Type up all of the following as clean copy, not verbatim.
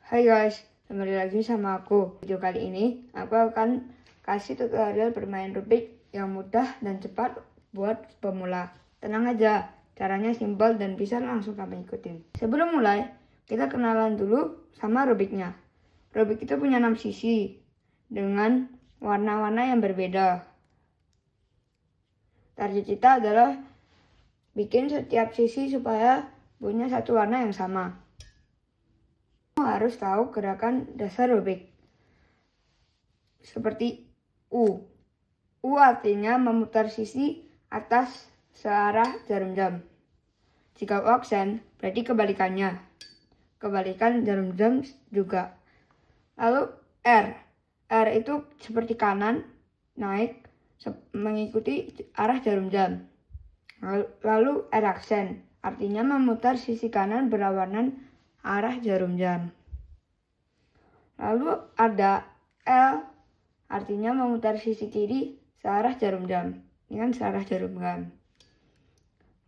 Hai guys, kembali lagi sama aku. Video kali ini aku akan kasih tutorial bermain Rubik yang mudah dan cepat buat pemula. Tenang aja, caranya simpel dan bisa langsung kamu ikutin. Sebelum mulai, kita kenalan dulu sama Rubiknya. Rubik itu punya 6 sisi dengan warna-warna yang berbeda. Target kita adalah bikin setiap sisi supaya punya satu warna yang sama. Harus tahu gerakan dasar Rubik seperti U. U artinya memutar sisi atas searah jarum jam. Jika U aksen berarti kebalikannya. Kebalikan jarum jam juga. Lalu R. R itu seperti kanan naik mengikuti arah jarum jam. Lalu R aksen artinya memutar sisi kanan berlawanan arah jarum jam. Lalu ada L artinya memutar sisi kiri searah jarum jam. Ini kan searah jarum jam.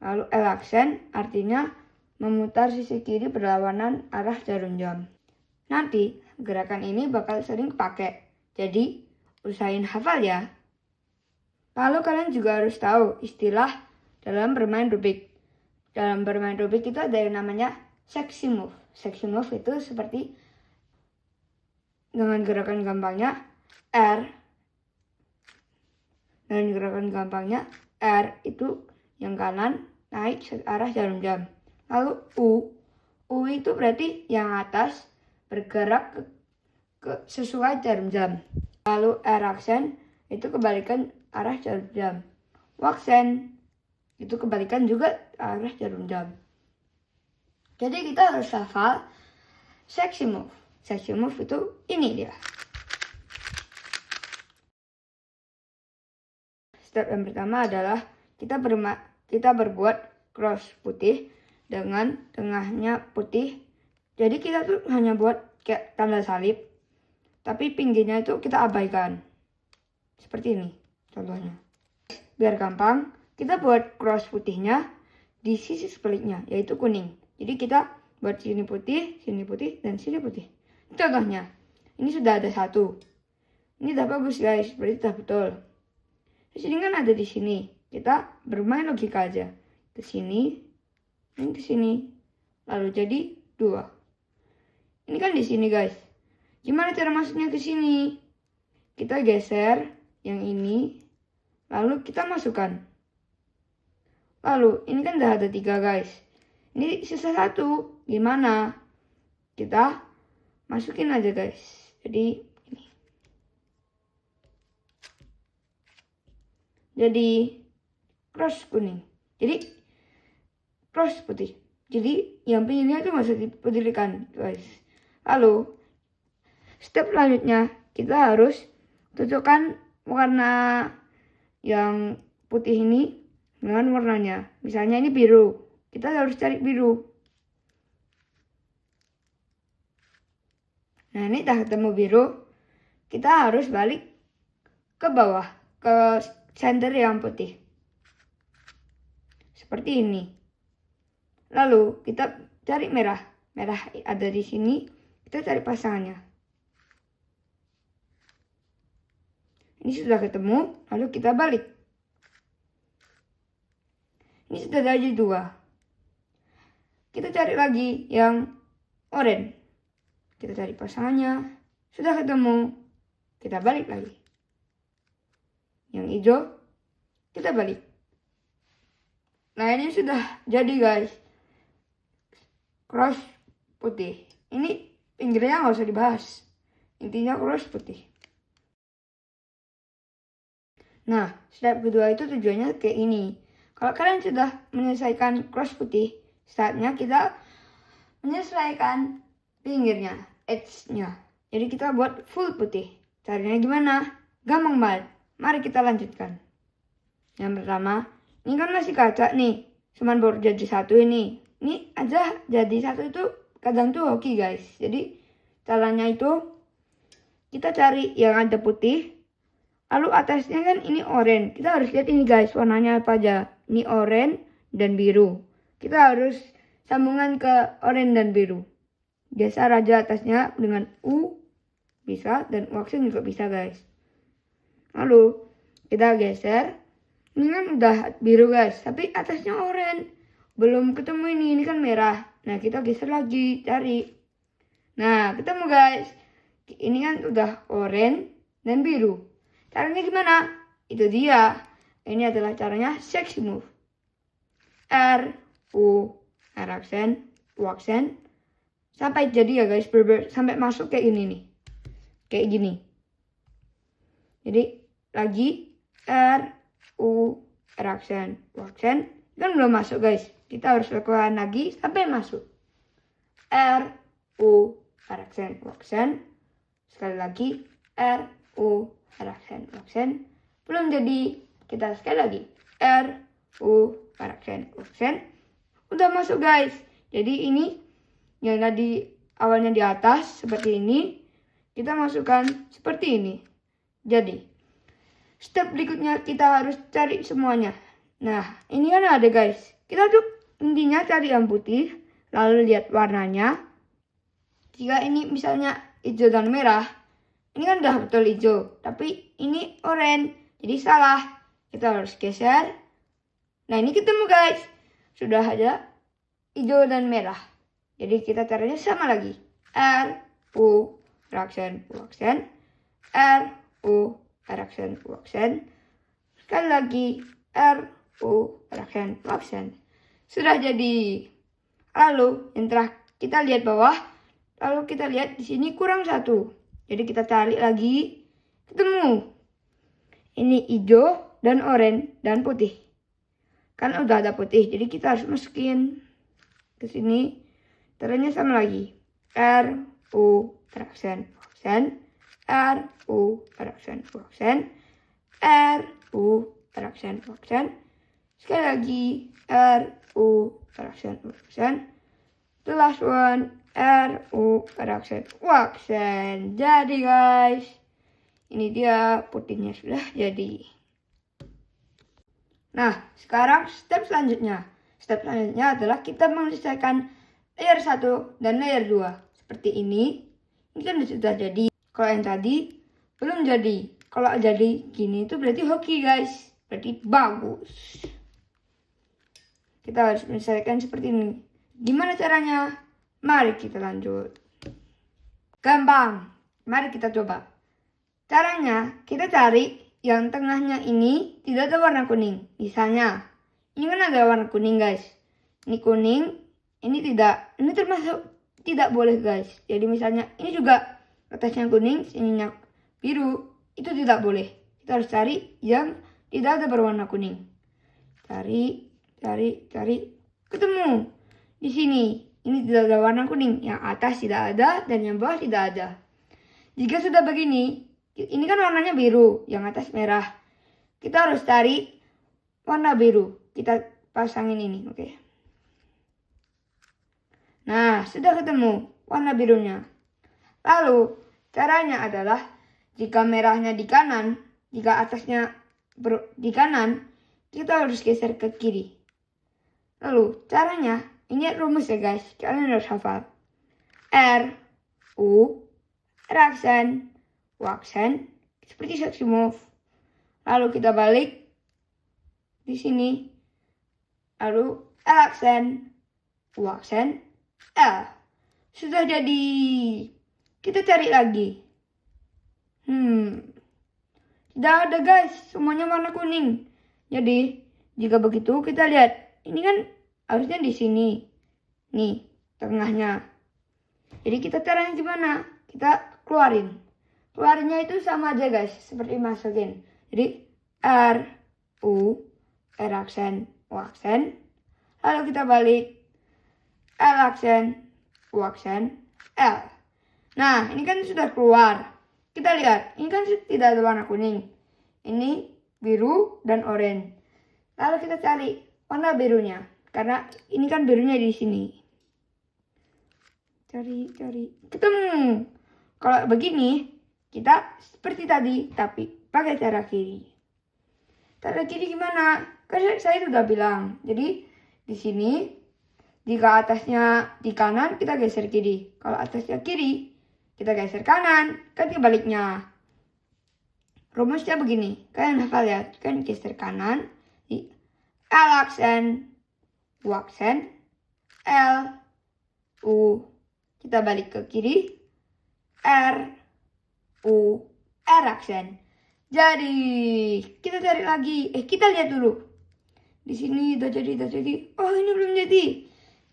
Lalu L aksen artinya memutar sisi kiri berlawanan arah jarum jam. Nanti gerakan ini bakal sering pakai. Jadi usahain hafal ya. Lalu kalian juga harus tahu istilah dalam bermain Rubik. Dalam bermain Rubik itu ada yang namanya seksi move. Seksi move itu seperti dengan gerakan gampangnya R. Dan gerakan gampangnya R itu yang kanan naik arah jarum jam. Lalu U. U itu berarti yang atas bergerak ke sesuai jarum jam. Lalu R aksen itu kebalikan arah jarum jam. Waksen itu kebalikan juga arah jarum jam. Jadi kita harus hafal seksi move. Seksi move itu ini dia. Step yang pertama adalah kita berbuat cross putih dengan tengahnya putih. Jadi kita tuh hanya buat kayak tanda salib, tapi pinggirnya itu kita abaikan. Seperti ini contohnya. Biar gampang, kita buat cross putihnya di sisi sebaliknya, yaitu kuning. Jadi kita buat sini putih, dan sini putih. Contohnya, ini sudah ada satu. Ini udah bagus guys, berarti sudah betul. Di sini kan ada di sini. Kita bermain logika aja. Ke sini, dan ke sini. Lalu jadi 2. Ini kan di sini guys. Gimana cara masuknya ke sini? Kita geser yang ini. Lalu kita masukkan. Lalu ini kan udah ada 3 guys. Ini sisa 1. Gimana? Kita masukin aja guys. Jadi ini. Jadi cross kuning. Jadi cross putih. Jadi yang pinggirnya itu nggak usah dipedulikan guys. Lalu step selanjutnya kita harus cocokkan warna yang putih ini dengan warnanya. Misalnya ini biru. Kita harus cari biru. Nah ini udah ketemu biru. Kita harus balik ke bawah. Ke center yang putih. Seperti ini. Lalu kita cari merah. Merah ada di sini. Kita cari pasangannya. Ini sudah ketemu. Lalu kita balik. Ini sudah jadi 2. Kita cari lagi yang oranye. Kita cari pasangannya. Sudah ketemu. Kita balik lagi. Yang hijau. Kita balik. Nah ini sudah jadi guys. Cross putih. Ini pinggirnya nggak usah dibahas. Intinya cross putih. Nah step kedua itu tujuannya kayak ini. Kalau kalian sudah menyelesaikan cross putih, saatnya kita menyesuaikan pinggirnya, edge-nya. Jadi kita buat full putih. Caranya gimana? Gampang banget. Mari kita lanjutkan. Yang pertama, ini kan masih kaca nih. Cuman baru jadi 1 ini. Ini aja jadi 1 itu kadang tuh hoki guys. Jadi caranya itu kita cari yang ada putih. Lalu atasnya kan ini oranye. Kita harus lihat ini guys, warnanya apa aja. Ini oranye dan biru. Kita harus sambungan ke oranye dan biru. geser aja atasnya dengan U bisa dan U aksen juga bisa guys. Lalu kita geser. Ini kan udah biru guys, tapi atasnya oranye. Belum ketemu ini kan merah. Nah kita geser lagi, cari. Nah ketemu guys. Ini kan udah oranye dan biru. Caranya gimana? Itu dia. Ini adalah caranya sexy move. R, U, R aksen, U aksen. Sampai jadi ya guys, sampai masuk kayak gini nih. Kayak gini. Jadi lagi R, U, R aksen, U aksen. Kan belum masuk guys. Kita harus lakukan lagi sampai masuk. R, U, R aksen, U aksen. Sekali lagi R, U, R aksen, U aksen. Belum jadi. Kita sekali lagi. R, U, R aksen, U aksen. Udah masuk guys. Jadi ini yang tadi awalnya di atas seperti ini. Kita masukkan seperti ini. Jadi step berikutnya kita harus cari semuanya. Nah ini kan ada guys. Kita tuh intinya cari yang putih. Lalu lihat warnanya. Jika ini misalnya hijau dan merah. Ini kan udah betul hijau. Tapi ini oranye. Jadi salah. Kita harus geser. Nah ini ketemu guys. Sudah ada hijau dan merah. Jadi kita caranya sama lagi. R, U, R aksen, U aksen. R, U, R aksen, U aksen. Sekali lagi. R, U, R aksen, U aksen. Sudah jadi. Lalu yang terakhir kita lihat bawah. Lalu kita lihat di sini kurang satu. Jadi kita cari lagi. Ketemu. Ini hijau dan oranye dan putih. Kan udah ada putih. Jadi kita harus masukin ke sini. Caranya sama lagi. R, U, R aksen, U aksen. R, U, R aksen, U aksen. R, U, R aksen, U aksen. Sekali lagi. R, U, R aksen, U aksen. The last one. R, U, R aksen, U aksen. Jadi guys. Ini dia putihnya sudah jadi. Nah, sekarang step selanjutnya. Step selanjutnya adalah kita menyelesaikan layer 1 dan layer 2. Seperti ini. Ini kan sudah jadi. Kalau yang tadi belum jadi. Kalau jadi gini itu berarti hoki guys. Berarti bagus. Kita harus menyelesaikan seperti ini. Gimana caranya? Mari kita lanjut. Gampang. Mari kita coba. Caranya kita cari yang tengahnya ini tidak ada warna kuning. Misalnya, ini kan ada warna kuning guys. Ini kuning, ini tidak. Ini termasuk tidak boleh guys. Jadi misalnya ini juga atasnya kuning, sininya biru. Itu tidak boleh. Kita harus cari yang tidak ada berwarna kuning. Cari. Ketemu. Di sini. Ini tidak ada warna kuning. Yang atas tidak ada dan yang bawah tidak ada. Jika sudah begini, ini kan warnanya biru. Yang atas merah. Kita harus cari warna biru. Kita pasangin ini. Oke. Nah, sudah ketemu warna birunya. Lalu, caranya adalah jika merahnya di kanan, jika atasnya di kanan, kita harus geser ke kiri. Lalu, caranya, ini rumus ya guys, kalian harus hafal. R, U, R aksen, U aksen, seperti sexy move. Lalu kita balik di sini. Lalu L aksen, U aksen, L. Sudah jadi. Kita cari lagi. Tidak ada guys, semuanya warna kuning. Jadi, jika begitu kita lihat. Ini kan harusnya di sini. Nih, tengahnya. Jadi kita caranya gimana? Kita keluarin. Keluarinnya itu sama aja guys, seperti masukin. Jadi R, U, R aksen, U aksen. Lalu kita balik. L aksen, U aksen, L. Nah, ini kan sudah keluar. Kita lihat, ini kan tidak ada warna kuning. Ini biru dan oranye. Lalu kita cari warna birunya. Karena ini kan birunya di sini. Cari. Ketemu. Kalau begini, kita seperti tadi, tapi pakai cara kiri. Cara kiri gimana? Karena saya sudah bilang. Jadi, di sini, Jika atasnya di kanan, kita geser kiri. Kalau atasnya kiri, kita geser kanan. Kan kebaliknya. Rumusnya begini. Kalian hafal ya. Kan geser kanan. L aksen. U aksen. L. U. Kita balik ke kiri. R. U. R aksen. Jadi, kita cari lagi. Kita lihat dulu. Di sini udah jadi. Oh, ini belum jadi.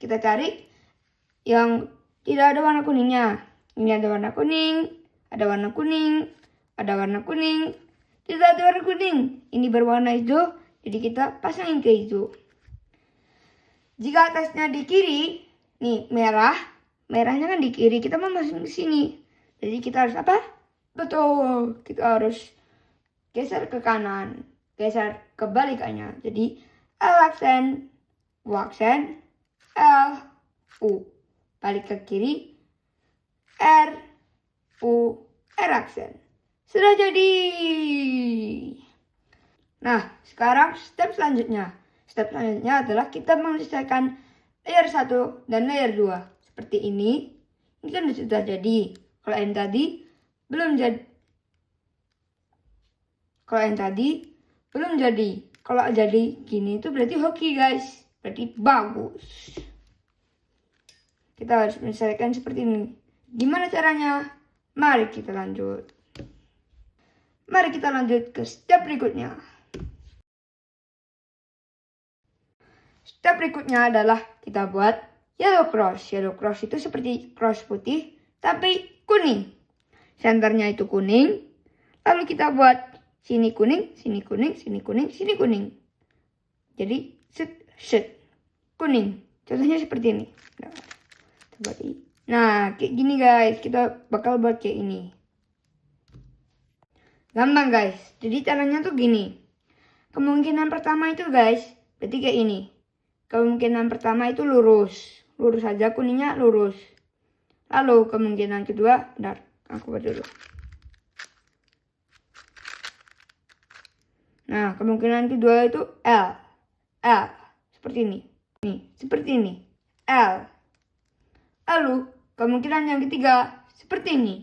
Kita cari yang tidak ada warna kuningnya. Ini ada warna kuning, ada warna kuning, ada warna kuning. Tidak ada warna kuning. Ini berwarna hijau, jadi kita pasangin ke hijau. Jika atasnya di kiri, nih merah, merahnya kan di kiri. Kita mau masukin ke sini. Jadi kita harus apa? Betul, kita harus geser ke kanan, geser kebalikannya. Jadi L aksen, U aksen, L, U. Balik ke kiri, R, U, R aksen. Sudah jadi. Nah, sekarang step selanjutnya. Step selanjutnya adalah kita menyelesaikan layer 1 dan layer 2. Seperti ini. Ini kan sudah jadi. Kalau yang tadi belum jadi. Kalau jadi gini itu berarti hoki guys. Berarti bagus. Kita harus menyelesaikan seperti ini. Gimana caranya? Mari kita lanjut. Mari kita lanjut ke step berikutnya. Step berikutnya adalah kita buat yellow cross. Yellow cross itu seperti cross putih tapi kuning. Senternya itu kuning. Lalu kita buat sini kuning, sini kuning, sini kuning, sini kuning. Jadi set kuning. Contohnya seperti ini. Nah, kayak gini guys. Kita bakal buat kayak ini. Gampang guys. Jadi caranya tuh gini. Kemungkinan pertama itu guys, berarti kayak ini. Kemungkinan pertama itu lurus. Lurus aja, kuningnya lurus. Lalu kemungkinan kedua, bentar, aku buat dulu. Nah, kemungkinan kedua itu L. L. Seperti ini. Nih, seperti ini. L. Lalu, kemungkinan yang ketiga, seperti ini.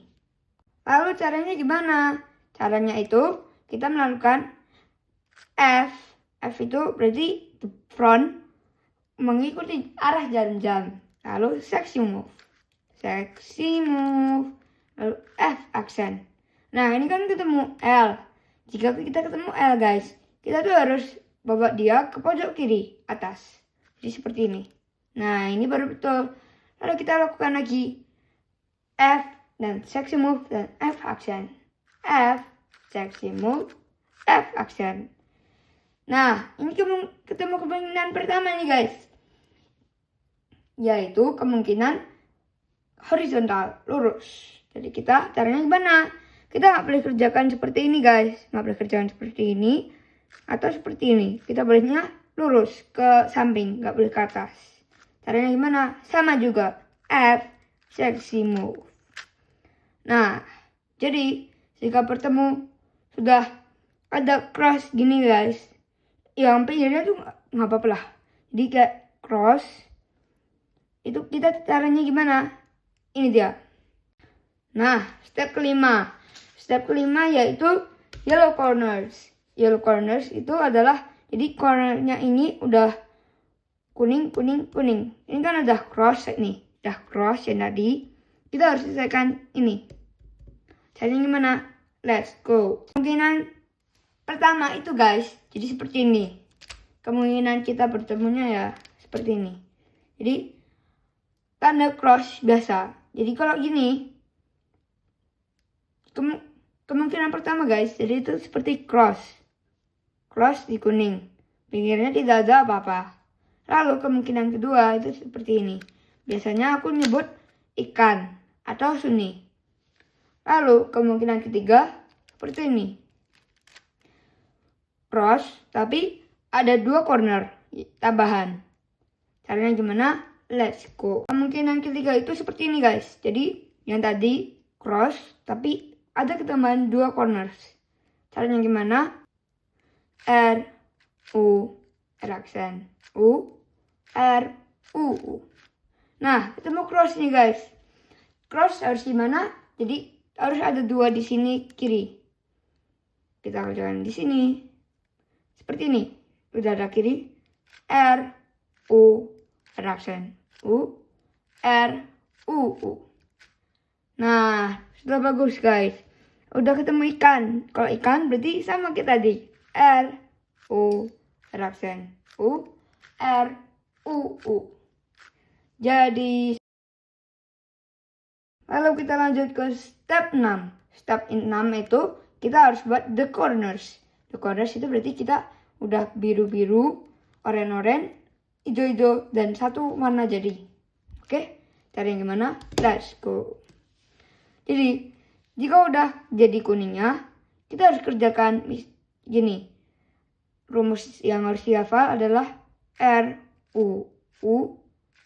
Lalu caranya gimana? Caranya itu, kita melakukan F. F itu berarti the front, mengikuti arah jarum jam. Lalu, sexy move. Sexy move. Lalu, F aksen. Nah, ini kan ketemu L. Jika kita ketemu L guys, kita tuh harus bawa dia ke pojok kiri atas. Jadi seperti ini. Nah, ini baru betul. Lalu kita lakukan lagi F dan sexy move dan F aksen. F, sexy move, F aksen. Nah, ini ketemu kemungkinan pertama nih guys. Yaitu kemungkinan horizontal, lurus. Jadi kita caranya gimana? Kita nggak boleh kerjakan seperti ini guys. Nggak boleh kerjakan seperti ini. Atau seperti ini. Kita bolehnya lurus ke samping. Nggak boleh ke atas. Caranya gimana? Sama juga. F. Sexy move. Nah. Jadi. Jika bertemu. Sudah ada cross gini guys. Yang pinggirnya tuh nggak apa-apa lah. Jadi kayak cross. Itu kita caranya gimana? Ini dia. Nah. Step kelima. Step kelima yaitu yellow corners. Yellow corners itu adalah, jadi cornernya ini udah kuning, kuning, kuning. Ini kan udah cross nih. Udah cross yang tadi. Kita harus selesaikan ini. Caranya gimana? Let's go. Kemungkinan pertama itu guys, jadi seperti ini. Kemungkinan kita bertemunya ya seperti ini. Jadi tanda cross biasa. Jadi kalau gini, kemungkinan pertama guys, jadi itu seperti cross. Cross di kuning. Pinggirnya tidak ada apa-apa. Lalu kemungkinan kedua itu seperti ini. Biasanya aku nyebut ikan atau suni. Lalu kemungkinan ketiga seperti ini. Cross tapi ada 2 corner tambahan. Caranya gimana? Let's go. Kemungkinan ketiga itu seperti ini guys. Jadi yang tadi cross tapi ada ketambahan 2 corners. Caranya gimana? R, U, R aksen. U, R, U. Nah, ketemu cross nih guys. Cross harus gimana? Jadi harus ada 2 di sini kiri. Kita kerjakan di sini. Seperti ini. Udah ada kiri. R, U, aksen. U, R, U. Nah, sudah bagus guys. Udah ketemu ikan. Kalau ikan berarti sama kita tadi. R, U, aksen. U, R, U. Jadi, lalu kita lanjut ke step 6. Step 6 itu kita harus buat the corners. The corners itu berarti kita udah biru-biru, oren-oren, hijau-hijau, dan satu warna jadi. Oke, cara yang gimana? Let's go. Jadi, jika udah jadi kuningnya, kita harus kerjakan gini. Rumus yang harus dihafal adalah R, U,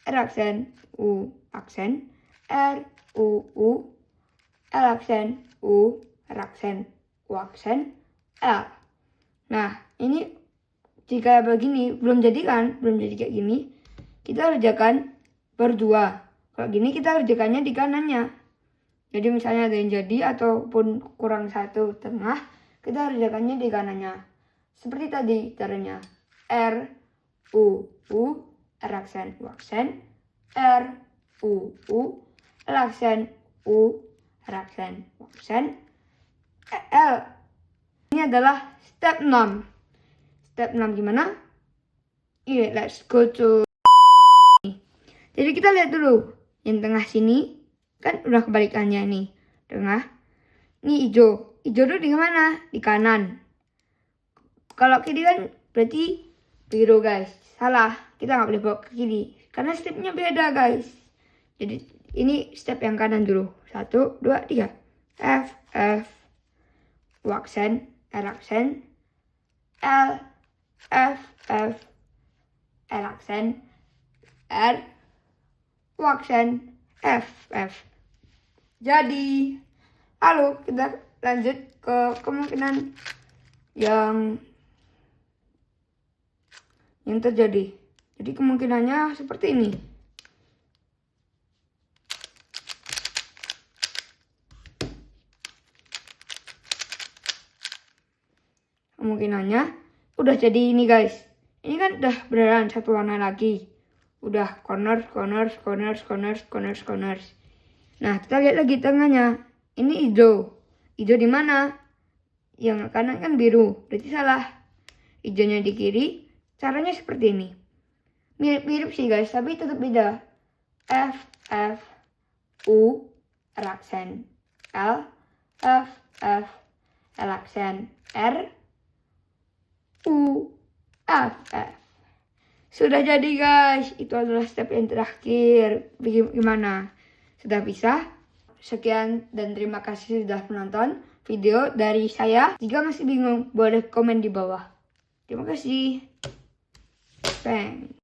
R aksen, U aksen, R, U, L aksen, U, R aksen, U aksen, L. Nah, ini jika begini belum jadi kayak gini, kita kerjakan berdua. Kalau gini kita kerjakannya di kanannya. Jadi misalnya ada yang jadi ataupun kurang satu tengah, kita kerjakannya di kanannya. Seperti tadi caranya. R, U, R aksen, U aksen, R, U, L aksen, U, R aksen, U aksen, L. Ini adalah step 6. Step 6 gimana? Iya, let's go to. Jadi kita lihat dulu. Yang tengah sini, kan udah kebalikannya nih. Tengah. Ini hijau. Hijau dulu di mana? Di kanan. Kalau kiri kan berarti biru guys. Salah. Kita nggak boleh bawa ke kiri. Karena stepnya beda guys. Jadi ini step yang kanan dulu. 1, 2, 3. F, U aksen, R aksen, L, F, L aksen, R, U aksen, F. Jadi, lalu kita lanjut ke kemungkinan yang terjadi. Jadi kemungkinannya seperti ini. Kemungkinannya udah jadi ini guys. Ini kan udah beneran satu warna lagi. Udah corners. Nah, kita lihat lagi tengahnya. Ini hijau. Hijau di mana? Yang kanan kan biru. Berarti salah. Hijaunya di kiri. Caranya seperti ini. Mirip sih guys, tapi tetap beda. F, U, R aksen, L, F, L aksen, R, U, F. Sudah jadi guys, itu adalah step yang terakhir. Gimana? Sudah bisa? Sekian dan terima kasih sudah menonton video dari saya. Jika masih bingung, boleh komen di bawah. Terima kasih. Thanks.